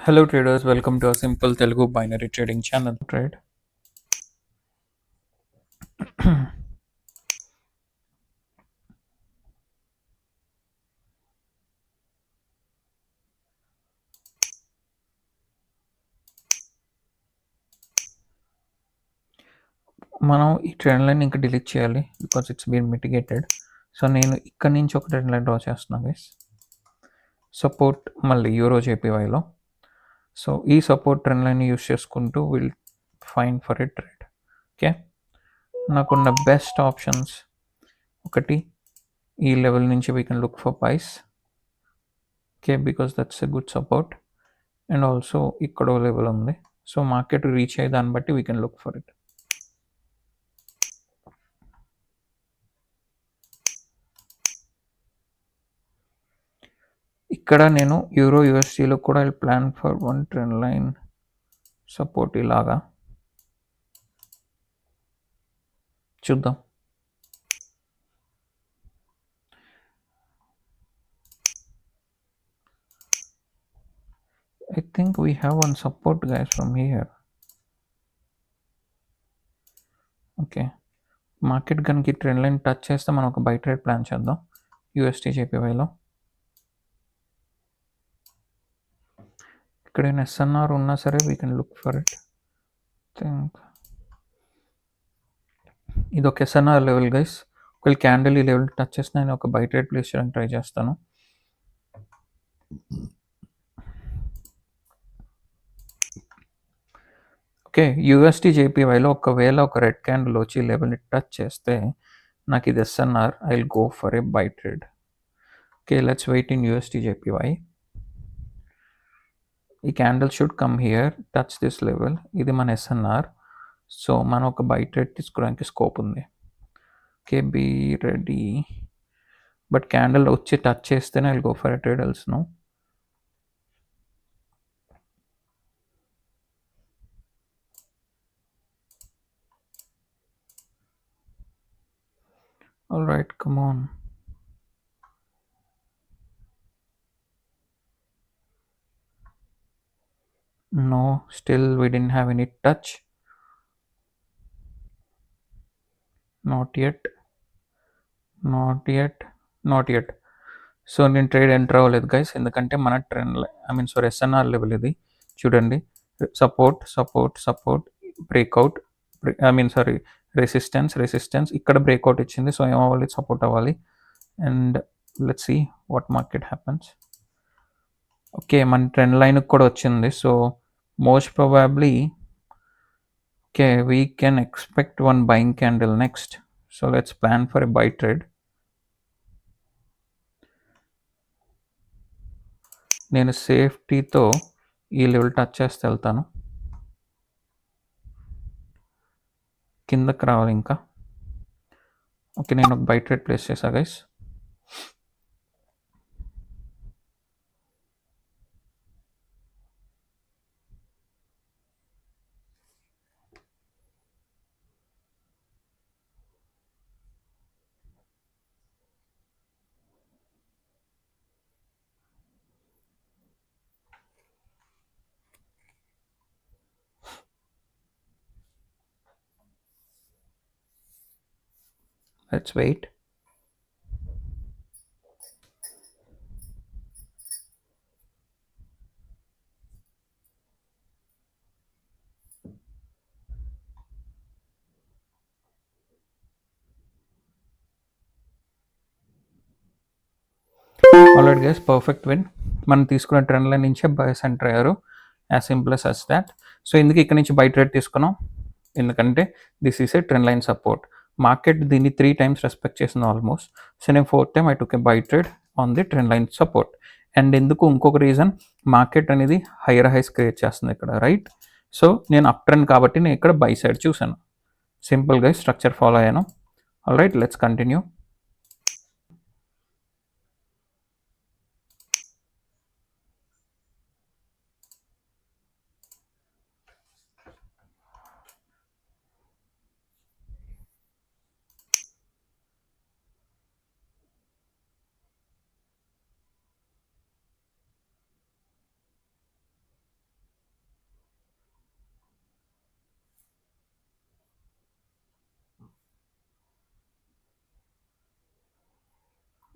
Hello traders, welcome to a simple Telugu binary trading channel. Trade. మనం ఈ trend line ఇంకా delete చేయాలి because it's been mitigated. So నేను ఇక్కడ నుంచి ఒక ట్రెండ్ లైన్ డ్రా చేస్తున్నాను గైస్. సపోర్ట్ మళ్ళీ యూరో జేపీవైలో. సో ఈ సపోర్ట్ ట్రెండ్ లైన్ యూస్ చేసుకుంటూ will fine for a trade. Okay, నాకున్న బెస్ట్ ఆప్షన్స్ ఒకటి ఈ లెవెల్ నుంచి we can look for buys. Okay, because that's a good support. And also ఇక్కడో లెవెల్ ఉంది. సో మార్కెట్ రీచ్ అయ్యే దాన్ని బట్టి we can look for it. ఇక్కడ నేను యూరో యూఎస్డీలో కూడా plan for one trend line support ఇలాగా చూద్దాం. I think we have one support guys from here. Okay, market కనుక ట్రెండ్ లైన్ టచ్ చేస్తే మనం ఒక బై ట్రేడ్ ప్లాన్ చేద్దాం యూఎస్టీ జేపీవైలో. ఇక్కడ ఎస్ఎన్ఆర్ ఉన్నా సరే we can look for it. Think ఇది ఒక ఎస్ఎన్ఆర్ లెవెల్ గైస్. ఒకవేళ క్యాండిల్ ఈ లెవెల్ టచ్ చేస్తే నేను ఒక బై ట్రేడ్ ప్లేస్ చేయడానికి ట్రై చేస్తాను. ఓకే, యూఎస్టీ జేపీవైలో ఒకవేళ ఒక రెడ్ క్యాండిల్ వచ్చి లెవెల్ని టచ్ చేస్తే నాకు ఇది SNR, I will go for a buy trade. Okay, let's wait in UST JPY. ఈ candle should come here, touch this level. ఇది మన ఎస్ఎన్ఆర్. సో మనం ఒక బై ట్రేడ్ తీసుకోవడానికి స్కోప్ ఉంది. Okay, be ready. But candle వచ్చి touch చేస్తేనే I will go for a trade, else no. All right, come on. No, still we didn't have any touch. Not yet. Not yet. Not yet. So నేను trade enter అవ్వలేదు guys, ఎందుకంటే మన trend sorry SNR level ఇది చూడండి. Support support support, breakout, sorry resistance ఇక్కడ breakout ఇచ్చింది. So ఏమవ్వాలి, support అవ్వాలి. And let's see what market happens. Okay, మన ట్రెండ్ లైన్కి కూడా వచ్చింది. So most probably okay we can expect one buying candle next. So let's plan for a buy trade. నేను సేఫ్టీతో ఈ లెవెల్ టచ్ చేస్తే వెళ్తాను, కిందకి రావాలి ఇంకా. ఓకే, నేను ఒక బై ట్రేడ్ ప్లేస్ చేశా guys. Let's wait. Already guys perfect win. మనం తీసుకున్న ట్రెండ్ లైన్ నుంచే బయస్ ఎంటర్ అయ్యారు, as simple as that. So ఎందుకు ఇక్కడ నుంచి బై ట్రేడ్ తీసుకున్నాం, ఎందుకంటే this is a trend line support. Market దీన్ని 3 times రెస్పెక్ట్ చేసింది ఆల్మోస్ట్. సో నేను 4th time I took a buy trade on the trend line support. And ఎందుకు ఇంకొక రీజన్, మార్కెట్ అనేది హైయర్ హైస్ క్రియేట్ చేస్తుంది ఇక్కడ, రైట్. సో నేను up trend కాబట్టి నేను ఇక్కడ బై సైడ్ చూసాను. సింపుల్గా స్ట్రక్చర్ ఫాలో అయ్యాను. All right, let's continue.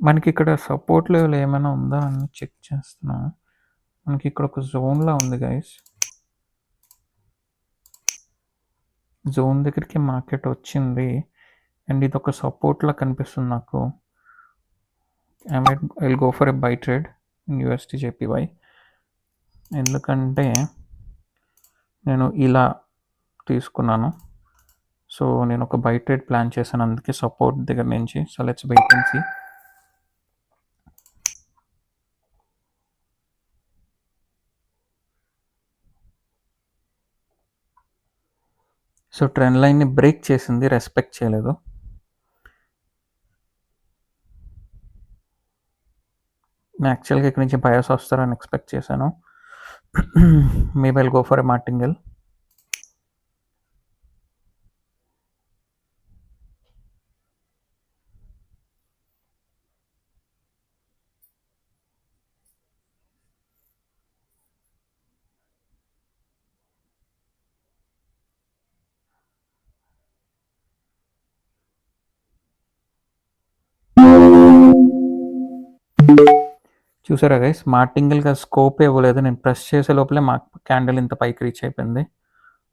మనకి ఇక్కడ సపోర్ట్ లెవెల్ ఏమైనా ఉందా అని చెక్ చేస్తున్నా. మనకి ఇక్కడ ఒక జోన్‌లా ఉంది గైస్. జోన్ దగ్గరికి మార్కెట్ వచ్చింది. అండ్ ఇదొక సపోర్ట్‌లా కనిపిస్తుంది నాకు. I will go for a buy trade in USD జేపీవై. ఎందుకంటే నేను ఇలా తీసుకున్నాను. సో నేను ఒక బై ట్రేడ్ ప్లాన్ చేశాను, అందుకే సపోర్ట్ దగ్గర నుంచి. So let's wait and see. So trend లైన్ని బ్రేక్ చేసింది, రెస్పెక్ట్ చేయలేదు. నేను యాక్చువల్గా ఇక్కడ నుంచి బయాస్ వస్తారని ఎక్స్పెక్ట్ చేశాను. Maybe I'll go for a martingale. చూసారా గైస్, మార్టింగల్గా స్కోప్ ఇవ్వలేదు. నేను ప్రెస్ చేసే లోపలే మా క్యాండిల్ ఇంత పైకి రీచ్ అయిపోయింది.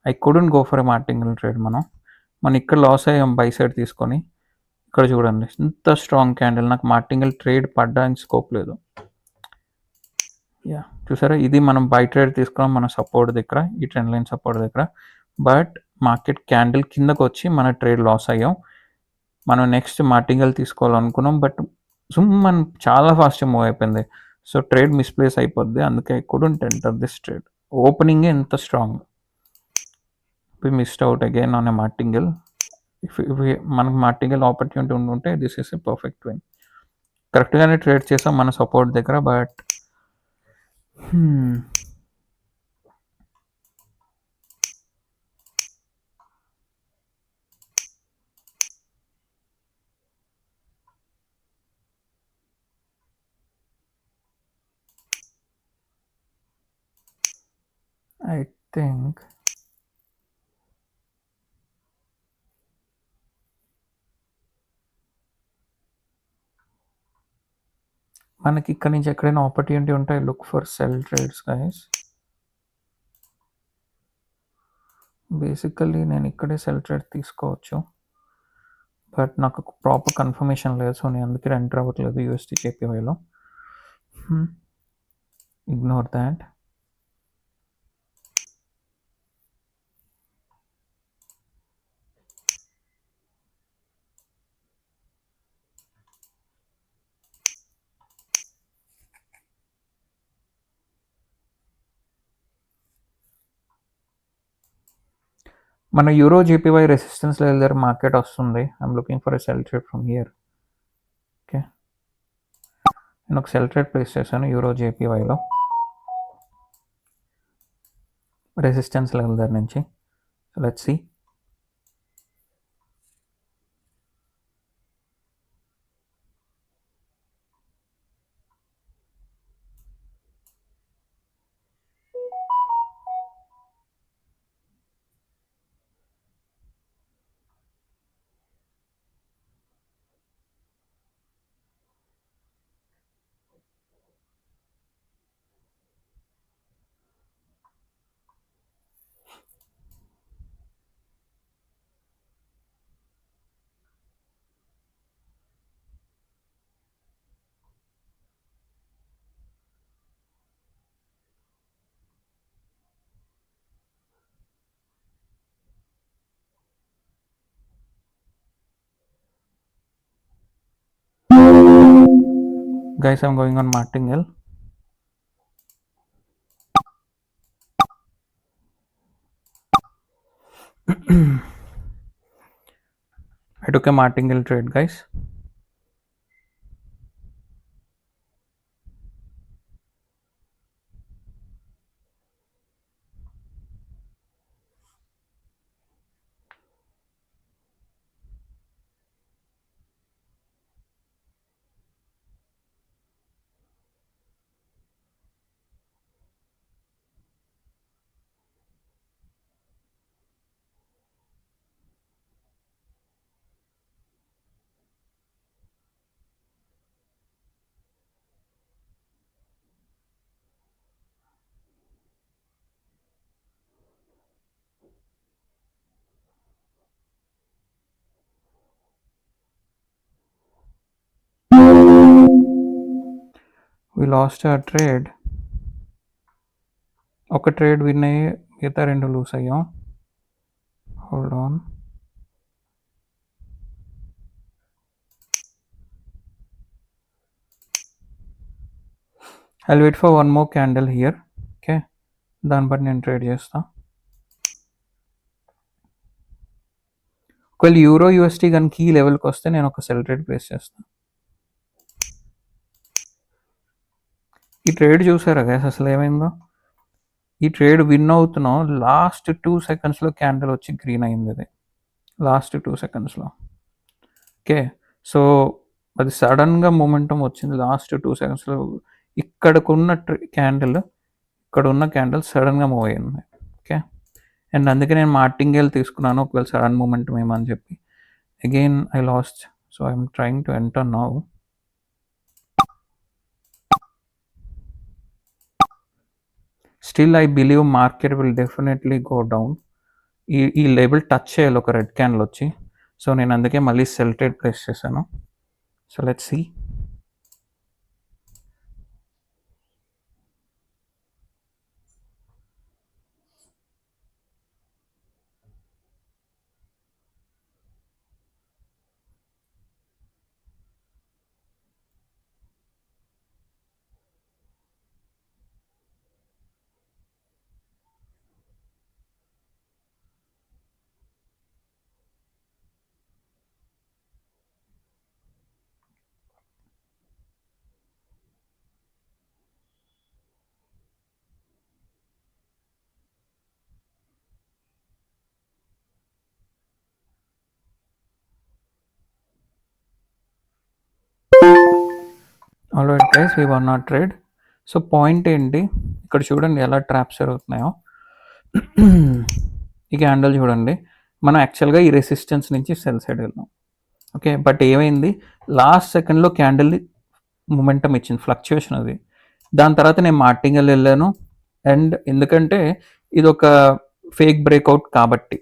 I couldn't go for a martingale trade. మనం ఇక్కడ లాస్ అయ్యాం బై సైడ్ తీసుకొని. ఇక్కడ చూడండి ఇంత స్ట్రాంగ్ క్యాండిల్, నాకు మార్టింగల్ ట్రేడ్ పడ్డానికి స్కోప్ లేదు. యా చూసారా, ఇది మనం బై ట్రేడ్ తీసుకున్నాం మన సపోర్ట్ దగ్గర, ఈ ట్రెండ్ లైన్ సపోర్ట్ దగ్గర. బట్ మార్కెట్ క్యాండిల్ కిందకు వచ్చి మన ట్రేడ్ లాస్ అయ్యాం. మనం నెక్స్ట్ మార్టింగల్ తీసుకోవాలనుకున్నాం, బట్ మనం చాలా ఫాస్ట్గా మూవ్ అయిపోయింది. సో ట్రేడ్ మిస్ప్లేస్ అయిపోద్ది, అందుకే I couldn't enter this trade. ఓపెనింగే ఎంత strong. We missed out again on a martingale. If మనకు మార్టింగల్ ఆపర్చునిటీ ఉంటే this is a perfect win. కరెక్ట్గానే ట్రేడ్ చేసాం మన సపోర్ట్ దగ్గర, బట్ ఐ థింక్ మనకి ఇక్కడ నుంచి ఎక్కడైనా ఆపర్చునిటీ ఉంటాయి, look for sell trades guys. Basically నేను ఇక్కడే సెల్ ట్రేడ్ తీసుకోవచ్చు, బట్ నాకు ప్రాపర్ కన్ఫర్మేషన్ లేదు. సో నేను అందుకే ఎంటర్ అవ్వట్లేదు యూఎస్టీ జేపీవైలో. Ignore that. మన యూరో జేపీవై రెసిస్టెన్స్ లెవెల్ దగ్గర మార్కెట్ వస్తుంది. I'm looking for a sell trade from here. Okay, నేను ఒక సెల్ ట్రేడ్ ప్లేస్ చేశాను యూరో జేపీవైలో రెసిస్టెన్స్ లెవెల్ దగ్గర నుంచి. So let's see. Guys, I'm going on martingale. I took a martingale trade, guys. We lost ఆ trade. ఒక trade win అయ్యి మిగతా 2 లూజ్ అయ్యాం. Hold on. I'll wait for 1 more candle here. Okay, దాన్ని బట్టి నేను ట్రేడ్ చేస్తా. ఒకవేళ యూరో యూఎస్టీ కనుక ఈ లెవెల్కి వస్తే నేను ఒక సెల్ ట్రేడ్ ప్లేస్ చేస్తాను. ఈ ట్రేడ్ చూసారా గైస్ అసలు ఏమైందో? ఈ ట్రేడ్ విన్ అవుతున్నాం, లాస్ట్ 2 సెకండ్స్లో క్యాండిల్ వచ్చి గ్రీన్ అయింది. అది లాస్ట్ 2 సెకండ్స్లో. ఓకే, సో అది సడన్గా మూమెంటం వచ్చింది లాస్ట్ 2 సెకండ్స్లో. ఇక్కడకున్న క్యాండిల్ ఇక్కడ ఉన్న క్యాండిల్ సడన్గా మూవ్ అయ్యింది. ఓకే, అండ్ అందుకే నేను మార్టింగేల్ తీసుకున్నాను ఒకవేళ సడన్ మూమెంటం ఏమని చెప్పి. Again I lost, so I'm trying to enter now. Still I believe market will definitely go down. ఈ లెవెల్ టచ్ చేయాలి ఒక రెడ్ క్యాండిల్ వచ్చి. సో నేను అందుకే మళ్ళీ సెల్ ట్రేడ్ ప్లేస్ చేశాను. So let's see. Alright guys, we won not trade. So point ఏంటి, ఇక్కడ చూడండి ఎలా ట్రాప్స్ జరుగుతున్నాయో. ఈ క్యాండిల్ చూడండి, మనం యాక్చువల్గా ఈ రెసిస్టెన్స్ నుంచి సెల్ సైడ్ వెళ్దాం. ఓకే, బట్ ఏమైంది, లాస్ట్ సెకండ్లో క్యాండిల్ మొమెంటం ఇచ్చింది, ఫ్లక్చుయేషన్ అది. దాని తర్వాత నేను మార్టింగల్ వెళ్ళాను. అండ్ ఎందుకంటే ఇది ఒక ఫేక్ బ్రేక్అవుట్ కాబట్టి.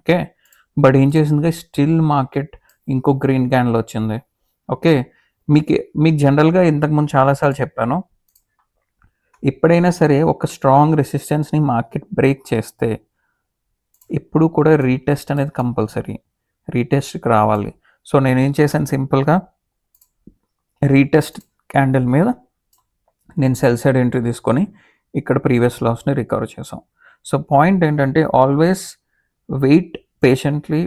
ఓకే, బట్ ఏం చేసింది, స్టిల్ మార్కెట్ ఇంకో గ్రీన్ క్యాండిల్ వచ్చింది. ఓకే, మీకు జనరల్గా ఇంతకుముందు చాలాసార్లు చెప్పాను, ఎప్పుడైనా సరే ఒక స్ట్రాంగ్ రెసిస్టెన్స్ని మార్కెట్ బ్రేక్ చేస్తే ఎప్పుడు కూడా రీటెస్ట్ అనేది కంపల్సరీ, రీటెస్ట్కి రావాలి. సో నేనేం చేశాను, సింపుల్గా రీటెస్ట్ క్యాండిల్ మీద నేను సెల్ సైడ్ ఎంట్రీ తీసుకొని ఇక్కడ ప్రీవియస్ లాస్ని రికవర్ చేసాం. సో పాయింట్ ఏంటంటే ఆల్వేస్ వెయిట్ పేషెంట్లీ.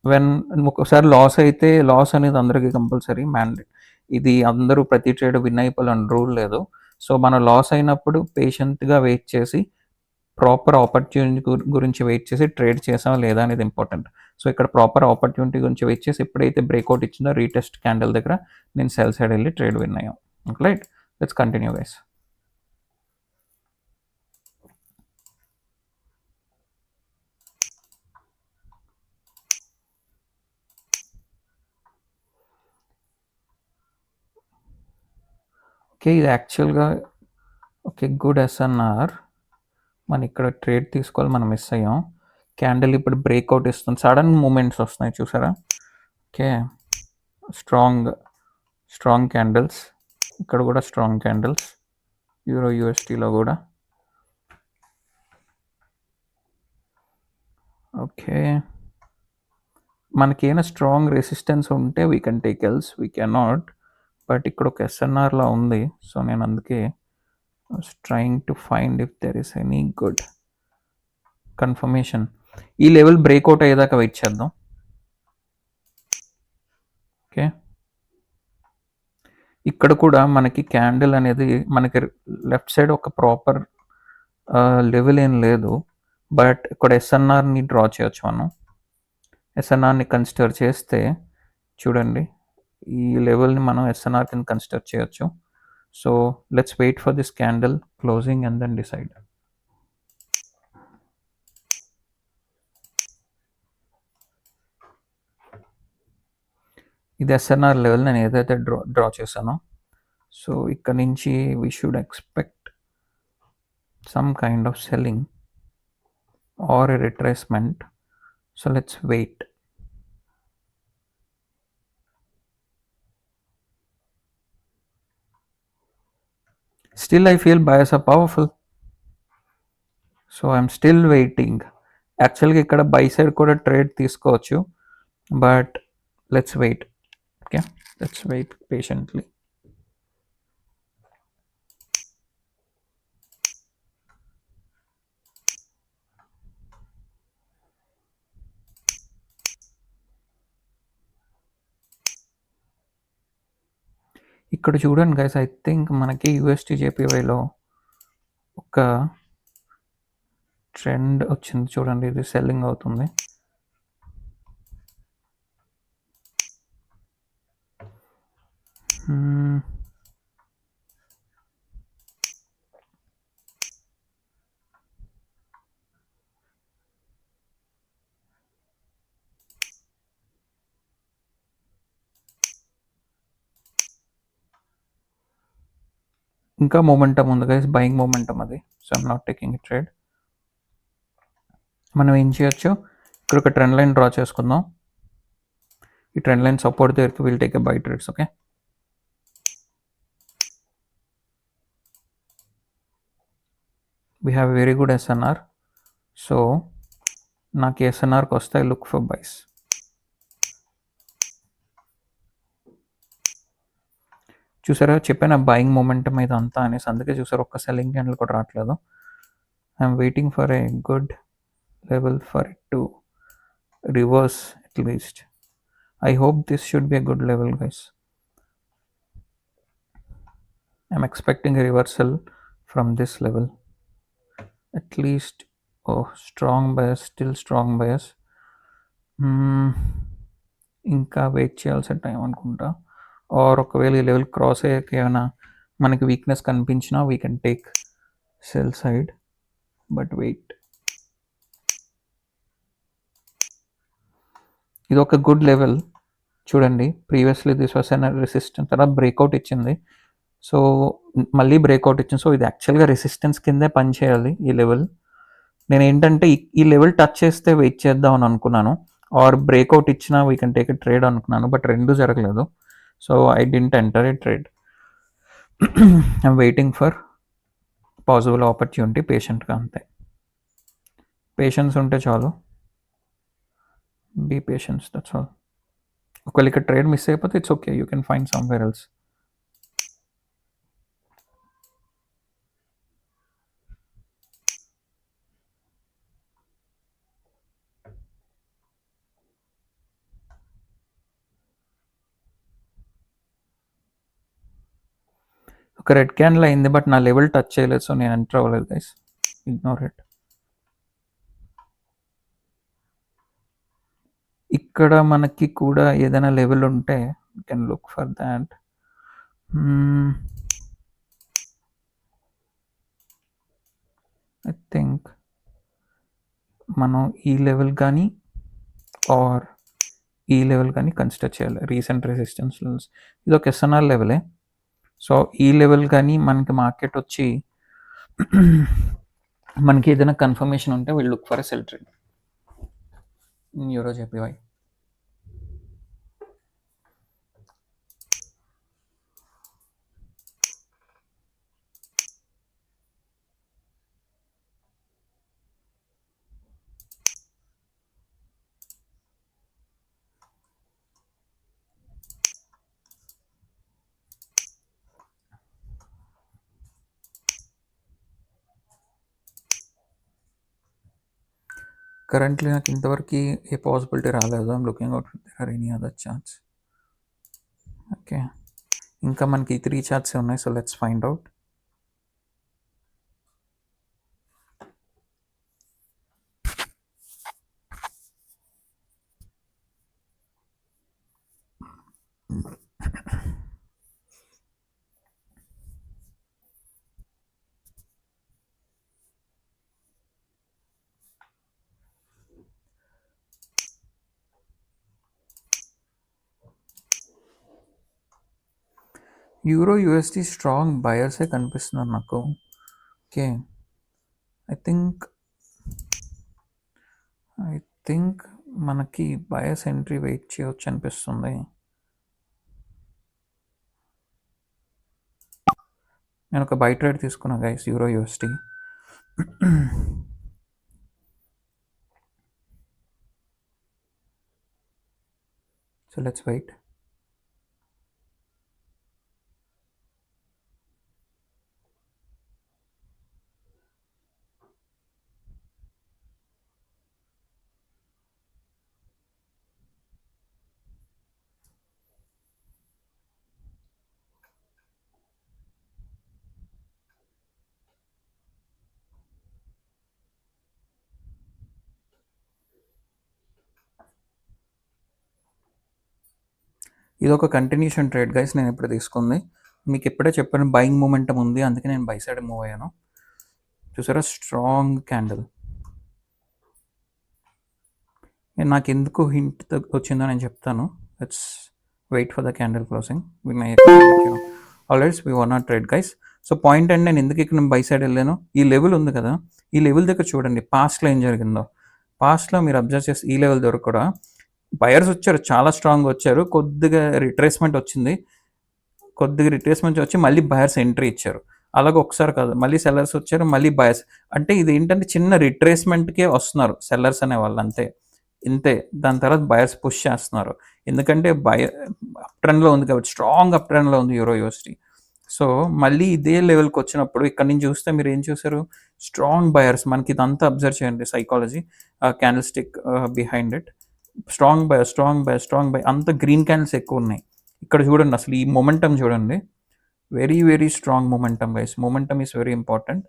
వెన్ ఒకసారి లాస్ అయితే లాస్ అనేది అందరికీ కంపల్సరీ మ్యాండేట్. ఇది అందరూ ప్రతి ట్రేడ్ విన్ అయిపోవాలని రూల్ లేదు. సో మనం లాస్ అయినప్పుడు పేషెంట్గా వెయిట్ చేసి ప్రాపర్ ఆపర్చునిటీ గురించి వెయిట్ చేసి ట్రేడ్ చేసాం లేదా అనేది ఇంపార్టెంట్. సో ఇక్కడ ప్రాపర్ ఆపర్చునిటీ గురించి వెయిట్ చేసి ఎప్పుడైతే బ్రేక్అవుట్ ఇచ్చిందో రీటెస్ట్ క్యాండిల్ దగ్గర నేను సెల్ సైడ్ వెళ్ళి ట్రేడ్ విన్ అయ్యాం. Right, let's continue guys. Okay, ఇది యాక్చువల్గా ఓకే గుడ్ ఎస్ఎన్ఆర్. మనం ఇక్కడ ట్రేడ్ తీసుకోవాలి, మనం మిస్ అయ్యాం. క్యాండిల్ ఇప్పుడు బ్రేక్అవుట్ ఇస్తుంది, సడన్ మూమెంట్స్ వస్తున్నాయి చూసారా. ఓకే, స్ట్రాంగ్ క్యాండిల్స్, ఇక్కడ కూడా స్ట్రాంగ్ క్యాండిల్స్, యూరో యూఎస్టీలో కూడా. ఓకే, మనకేమైనా స్ట్రాంగ్ రెసిస్టెన్స్ ఉంటే we can take, else we can not. But ఇక్కడ ఒక ఎస్ఎన్ఆర్లా ఉంది, సో నేను అందుకే trying to find if there is any good confirmation. ఈ లెవెల్ బ్రేక్అవుట్ అయ్యేదాకా వెయిట్ చేద్దాం. ఓకే, ఇక్కడ కూడా మనకి క్యాండిల్ అనేది మనకి లెఫ్ట్ సైడ్ ఒక ప్రాపర్ లెవెల్ ఏం లేదు. బట్ ఇక్కడ ఎస్ఎన్ఆర్ని డ్రా చేయొచ్చు మనం. ఎస్ఎన్ఆర్ని కన్సిడర్ చేస్తే చూడండి, ఈ లెవెల్ని మనం ఎస్ఎన్ఆర్ కింద కన్సిడర్ చేయొచ్చు. So let's wait for this candle closing and then decide. ఇది ఎస్ఎన్ఆర్ లెవెల్ నేను ఏదైతే డ్రా చేశానో. సో ఇక్కడ నుంచి we should expect some kind of selling or a retracement. So let's wait. Still I feel buyers are powerful, so I'm still waiting. యాక్చువల్గా ఇక్కడ buy side కూడా trade తీసుకోవచ్చు, but let's wait. Okay, let's wait patiently. ఇక్కడ చూడండి guys, I think మనకి USD జేపీవైలో ఒక trend వచ్చింది చూడండి, ఇది సెల్లింగ్ అవుతుంది. ఇంకా మూమెంటం ఉంది గైస్, బయింగ్ మూమెంటం అది. So I'm not taking it trade. మనం ఏం చేయొచ్చు, ఇక్కడ ఒక ట్రెండ్ లైన్ డ్రా చేసుకుందాం. ఈ ట్రెండ్ లైన్ సపోర్ట్ దగ్గరికి will take a by trades. Okay, we have very good SNR. So నాకు ఎస్ఎన్ఆర్కి వస్తాయి, లుక్ ఫర్ బైస్. చూసారా, చెప్పాను బయింగ్ మూమెంటం మీద అంతా అనేసి, అందుకే చూసారు ఒక్క సెల్లింగ్ క్యాండిల్ కూడా రావట్లేదు. I'm waiting for a good level for it to reverse at least. I hope this should be a good level, guys. I'm expecting a reversal from this level at least. Oh, strong bias, still strong bias. ఇంకా wait చేయాల్సిన time అనుకుంటా. Or ఒకవేళ ఈ level cross అయ్యాక ఏమైనా మనకి weakness కనిపించినా we can take sell side, but wait. ఇది ఒక గుడ్ లెవెల్ చూడండి. Previously this was an resistance, తర్వాత బ్రేక్అవుట్ ఇచ్చింది. సో మళ్ళీ బ్రేక్అవుట్ ఇచ్చింది. సో ఇది యాక్చువల్గా రెసిస్టెన్స్ కిందే పనిచేయాలి ఈ లెవెల్. నేను ఏంటంటే ఈ లెవెల్ టచ్ చేస్తే వెయిట్ చేద్దాం అని అనుకున్నాను, ఆర్ బ్రేక్అవుట్ ఇచ్చినా we can take a trade అనుకున్నాను, బట్ రెండు జరగలేదు. So I didn't enter a trade. I'm waiting for possible opportunity పేషెంట్గా, అంతే. పేషెన్స్ ఉంటే చాలు, బీ పేషెన్స్, దట్స్ ఆల్. ఒకవేళ ఇక్కడ ట్రేడ్ మిస్ అయిపోతే it's okay, you can find somewhere else. ఒక రెడ్ క్యాండిల్ అయింది, బట్ నా లెవెల్ టచ్ చేయలేదు, సో నేను ఎంటర్ అవ్వలేదు గైస్, ఇగ్నోర్ ఇట్. ఇక్కడ మనకి కూడా ఏదైనా లెవెల్ ఉంటే you can look for that. I think మనం ఈ లెవెల్ కానీ ఆర్ ఈ లెవెల్ కానీ కన్సిడర్ చేయాలి. రీసెంట్ రెసిస్టెన్స్ లెవెల్స్, ఇది ఒక ఎస్ఎన్ఆర్ లెవెలే. సో ఈ లెవెల్ కానీ మనకి మార్కెట్ వచ్చి మనకి ఏదైనా కన్ఫర్మేషన్ ఉంటే will look for a sell trade in euro JPY. Currently నాకు ఇంతవరకు ఏ పాసిబిలిటీ రాలేదు. I'm looking out there are any other charts. Okay, ఇంకా మనకి 3 చార్ట్స్ ఉన్నాయి, so let's find out. Euro UST strong బయర్సే కనిపిస్తున్నారు నాకు. ఓకే, ఐ థింక్ మనకి బయర్స్ ఎంట్రీ వెయిట్ చేయవచ్చు అనిపిస్తుంది. నేను ఒక బై ట్రేడ్ తీసుకున్నాను guys, euro USD. So let's wait. ఇది ఒక కంటిన్యూషన్ ట్రేడ్ గైస్, నేను ఇప్పుడు తీసుకుంది. మీకు ఎప్పుడే చెప్పాను బయింగ్ మూమెంటం ఉంది, అందుకే నేను బై సైడ్ మూవ్ అయ్యాను. చూసారా స్ట్రాంగ్ క్యాండిల్. నాకు ఎందుకు హింట్ వచ్చిందో నేను చెప్తాను. Let's wait for the candle closing. Already we won not trade guys. So point and నేను ఎందుకు ఇక్కడ బై సైడ్ వెళ్ళాను, ఈ లెవెల్ ఉంది కదా, ఈ లెవెల్ దగ్గర చూడండి పాస్ట్లో ఏం జరిగిందో. పాస్ట్లో మీరు అబ్జర్వ్ చేసి ఈ లెవెల్ దగ్గర కూడా బయర్స్ వచ్చారు, చాలా స్ట్రాంగ్ వచ్చారు, కొద్దిగా రిట్రేస్మెంట్ వచ్చింది, కొద్దిగా రిట్రేస్మెంట్ వచ్చి మళ్ళీ బయర్స్ ఎంట్రీ ఇచ్చారు. అలాగే ఒకసారి కాదు, మళ్ళీ సెల్లర్స్ వచ్చారు, మళ్ళీ బయర్స్. అంటే ఇది ఏంటంటే చిన్న రిట్రేస్మెంట్కే వస్తున్నారు సెల్లర్స్ అనే వాళ్ళు, అంతే ఇంతే. దాని తర్వాత బయర్స్ పుష్ చేస్తున్నారు, ఎందుకంటే అప్ ట్రెండ్లో ఉంది కాబట్టి, స్ట్రాంగ్ అప్ ట్రెండ్లో ఉంది యూరో యూఎస్టీ. సో మళ్ళీ ఇదే లెవెల్కి వచ్చినప్పుడు ఇక్కడ నుంచి చూస్తే మీరు ఏం చూసారు, స్ట్రాంగ్ బయర్స్. మనకి ఇదంతా అబ్జర్వ్ చేయండి psychology, candle stick behind it, strong by strong by strong by, అంత గ్రీన్ క్యాండిల్స్ ఎక్కువ ఉన్నాయి. ఇక్కడ చూడండి అసలు ఈ మొమెంటం చూడండి, very very strong momentum guys. Momentum is very important.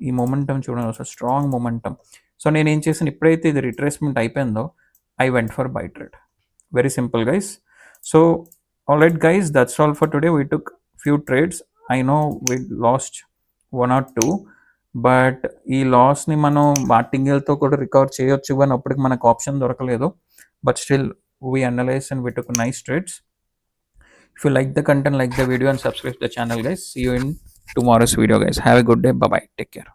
ఈ మొమెంటం చూడండి అసలు స్ట్రాంగ్ మొమెంటం. సో నేను ఏం చేసాను, ఎప్పుడైతే ఇది రిట్రేస్మెంట్ అయిపోయిందో I went for by trade. Very simple guys. So alright guys, that's all for today. We took few trades. I know we last 1 or 2, but ఈ లాస్ని మనం మార్టింగల్తో కూడా రికవర్ చేయొచ్చు, కానీ అప్పటికి మనకు ఆప్షన్ దొరకలేదు. But still, we analyzed and we took nice trades. If you like the content, like the video and subscribe to the channel guys. See you in tomorrow's video guys. Have a good day. Bye bye. Take care.